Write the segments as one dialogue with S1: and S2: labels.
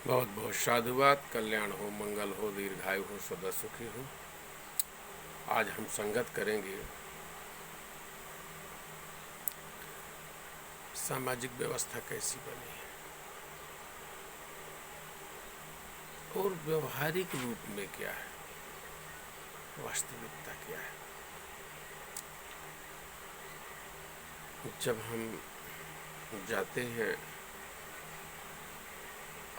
S1: बहुत बहुत साधुवाद। कल्याण हो, मंगल हो, दीर्घायु हो, सदा सुखी हो। आज हम संगत करेंगे सामाजिक व्यवस्था कैसी बनी है और व्यवहारिक रूप में क्या है, वास्तविकता क्या है। जब हम जाते हैं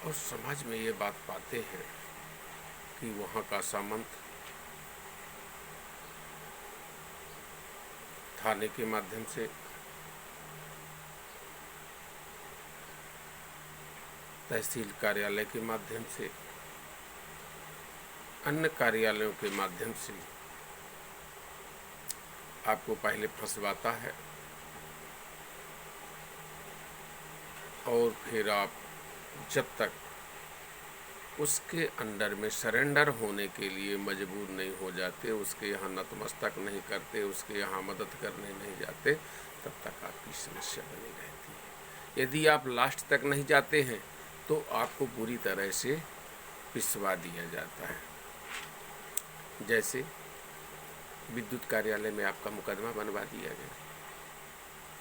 S1: और समाज में ये बात पाते हैं कि वहाँ का सामंत थाने के माध्यम से, तहसील कार्यालय के माध्यम से, अन्य कार्यालयों के माध्यम से आपको पहले फंसवाता है और फिर आप जब तक उसके अंडर में सरेंडर होने के लिए मजबूर नहीं हो जाते, उसके यहाँ नतमस्तक नहीं करते, उसके यहाँ मदद करने नहीं जाते, तब तक आपकी समस्या बनी रहती है। यदि आप लास्ट तक नहीं जाते हैं तो आपको बुरी तरह से पिसवा दिया जाता है। जैसे विद्युत कार्यालय में आपका मुकदमा बनवा दिया गया,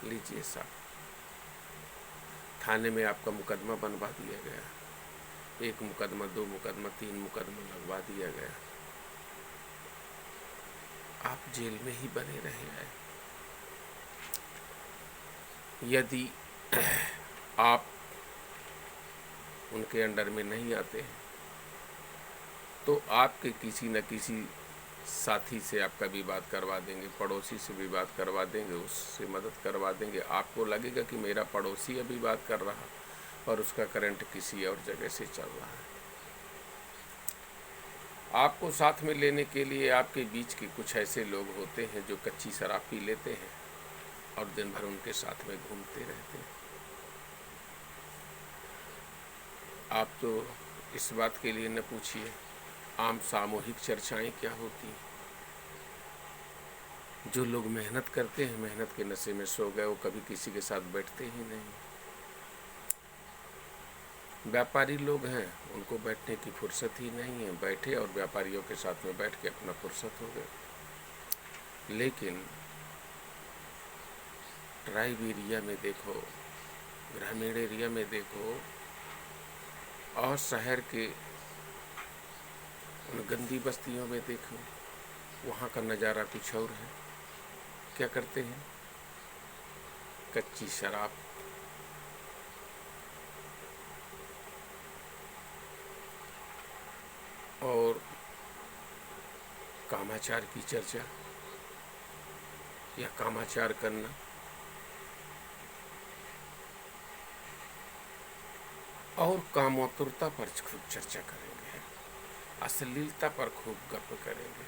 S1: लीजिए साहब। थाने में आपका मुकदमा बनवा दिया गया, एक मुकदमा, दो मुकदमा, तीन मुकदमा लगवा दिया गया, आप जेल में ही बने रहे हैं। यदि आप उनके अंडर में नहीं आते हैं तो आपके किसी न किसी साथी से आपका विवाद करवा देंगे, पड़ोसी से विवाद करवा देंगे, उससे मदद करवा देंगे। आपको लगेगा कि मेरा पड़ोसी अब विवाद कर रहा और उसका करंट किसी और जगह से चल रहा है। आपको साथ में लेने के लिए आपके बीच के कुछ ऐसे लोग होते हैं जो कच्ची शराब पी लेते हैं और दिन भर उनके साथ में घूमते रहते हैं। आप तो इस बात के लिए न पूछिए, आम सामूहिक चर्चाएं क्या होती हैं। जो लोग मेहनत करते हैं, मेहनत के नशे में सो गए, वो कभी किसी के साथ बैठते ही नहीं। व्यापारी लोग हैं, उनको बैठने की फुर्सत ही नहीं है, बैठे और व्यापारियों के साथ में बैठ के अपना फुर्सत हो गए। लेकिन ट्राइब एरिया में देखो, ग्रामीण एरिया में देखो और शहर के उन गंदी बस्तियों में देखो, वहाँ का नज़ारा कुछ और है। क्या करते हैं? कच्ची शराब, और कामाचार की चर्चा या कामाचार करना, और कामोत्तरता पर खूब चर्चा करेंगे, अश्लीलता पर खूब गप करेंगे।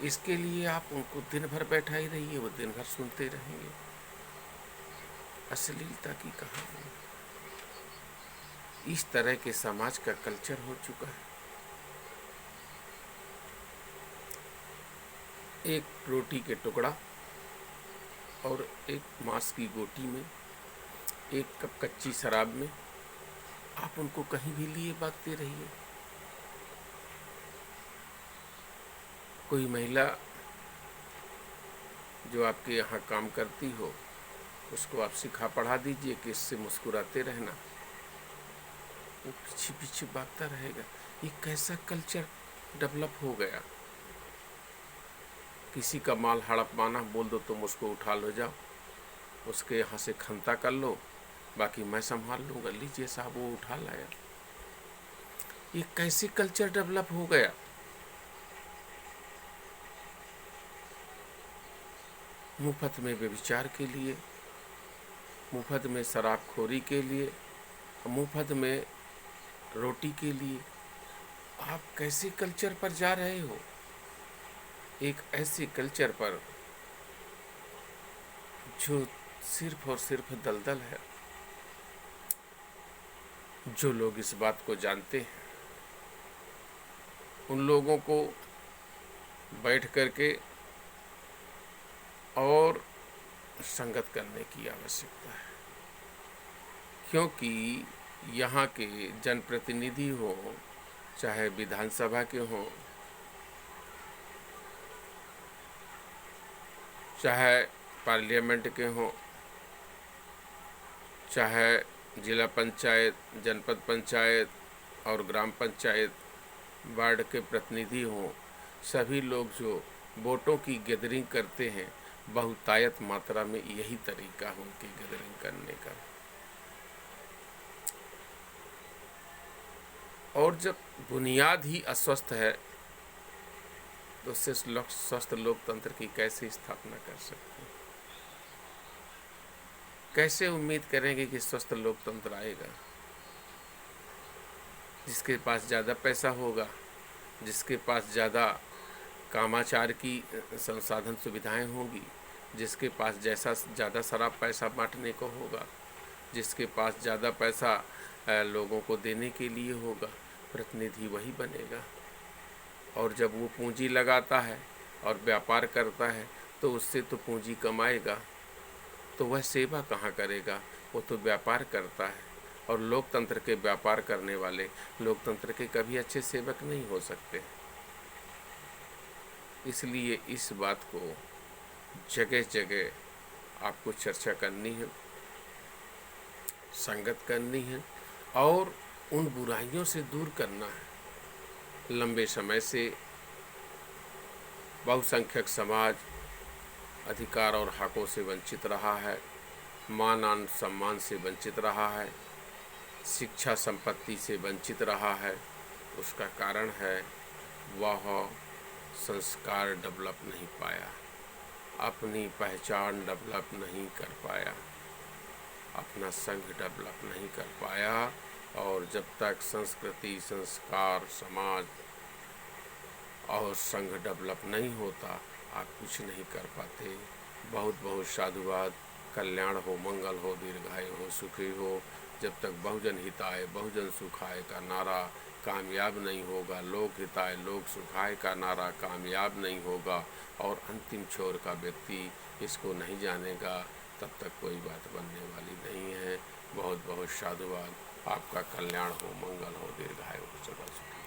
S1: इसके लिए आप उनको दिन भर बैठा ही रहिए, वो दिन भर सुनते रहेंगे। अश्लीलता की कहानी, इस तरह के समाज का कल्चर हो चुका है। एक रोटी के टुकड़ा और एक मांस की गोटी में, एक कप कच्ची शराब में आप उनको कहीं भी लिए भागते रहिए। कोई महिला जो आपके यहाँ काम करती हो, उसको आप सिखा पढ़ा दीजिए कि इससे मुस्कुराते रहना, वो पीछे पीछे भागता रहेगा। ये कैसा कल्चर डेवलप हो गया। किसी का माल हड़प माना, बोल दो तुम उसको उठा लो, जाओ उसके यहाँ से खंता कर लो, बाकी मैं संभाल लूँगा। लीजिए साहब, वो उठा लाया। ये कैसे कल्चर डेवलप हो गया। मुफ्त में व्यभिचार के लिए, मुफ्त में शराबखोरी के लिए, मुफ्त में रोटी के लिए आप कैसे कल्चर पर जा रहे हो। एक ऐसे कल्चर पर जो सिर्फ और सिर्फ दलदल है। जो लोग इस बात को जानते हैं, उन लोगों को बैठ करके और संगत करने की आवश्यकता है। क्योंकि यहाँ के जनप्रतिनिधि हों, चाहे विधानसभा के हों, चाहे पार्लियामेंट के हों, चाहे जिला पंचायत, जनपद पंचायत और ग्राम पंचायत वार्ड के प्रतिनिधि हों, सभी लोग जो वोटों की गैदरिंग करते हैं, बहुतायत मात्रा में यही तरीका है उनकी गैदरिंग करने का। और जब बुनियाद ही अस्वस्थ है तो उससे स्वस्थ लोकतंत्र की कैसे स्थापना कर सकते हैं? कैसे उम्मीद करेंगे कि स्वस्थ लोकतंत्र आएगा? जिसके पास ज़्यादा पैसा होगा, जिसके पास ज़्यादा कामाचार की संसाधन सुविधाएं होंगी, जिसके पास जैसा ज़्यादा शराब पैसा बांटने को होगा, जिसके पास ज़्यादा पैसा लोगों को देने के लिए होगा, प्रतिनिधि वही बनेगा। और जब वो पूंजी लगाता है और व्यापार करता है तो उससे तो पूंजी कमाएगा, तो वह सेवा कहाँ करेगा? वो तो व्यापार करता है। और लोकतंत्र के व्यापार करने वाले लोकतंत्र के कभी अच्छे सेवक नहीं हो सकते। इसलिए इस बात को जगह जगह आपको चर्चा करनी है, संगत करनी है और उन बुराइयों से दूर करना है। लंबे समय से बहुसंख्यक समाज अधिकार और हकों से वंचित रहा है, मान सम्मान से वंचित रहा है, शिक्षा संपत्ति से वंचित रहा है। उसका कारण है वह संस्कार डेवलप नहीं पाया, अपनी पहचान डेवलप नहीं कर पाया, अपना संघ डेवलप नहीं कर पाया। और जब तक संस्कृति, संस्कार, समाज और संघ डेवलप नहीं होता, आप कुछ नहीं कर पाते। बहुत बहुत साधुवाद। कल्याण हो, मंगल हो, दीर्घायु हो, सुखी हो। जब तक बहुजन हिताय बहुजन सुखाय का नारा कामयाब नहीं होगा, लोक हिताय लोक सुखाय का नारा कामयाब नहीं होगा और अंतिम छोर का व्यक्ति इसको नहीं जानेगा, तब तक कोई बात बनने वाली नहीं है। बहुत बहुत साधुवाद। आपका कल्याण हो, मंगल हो, दीर्घायु हो, सदा सुखी।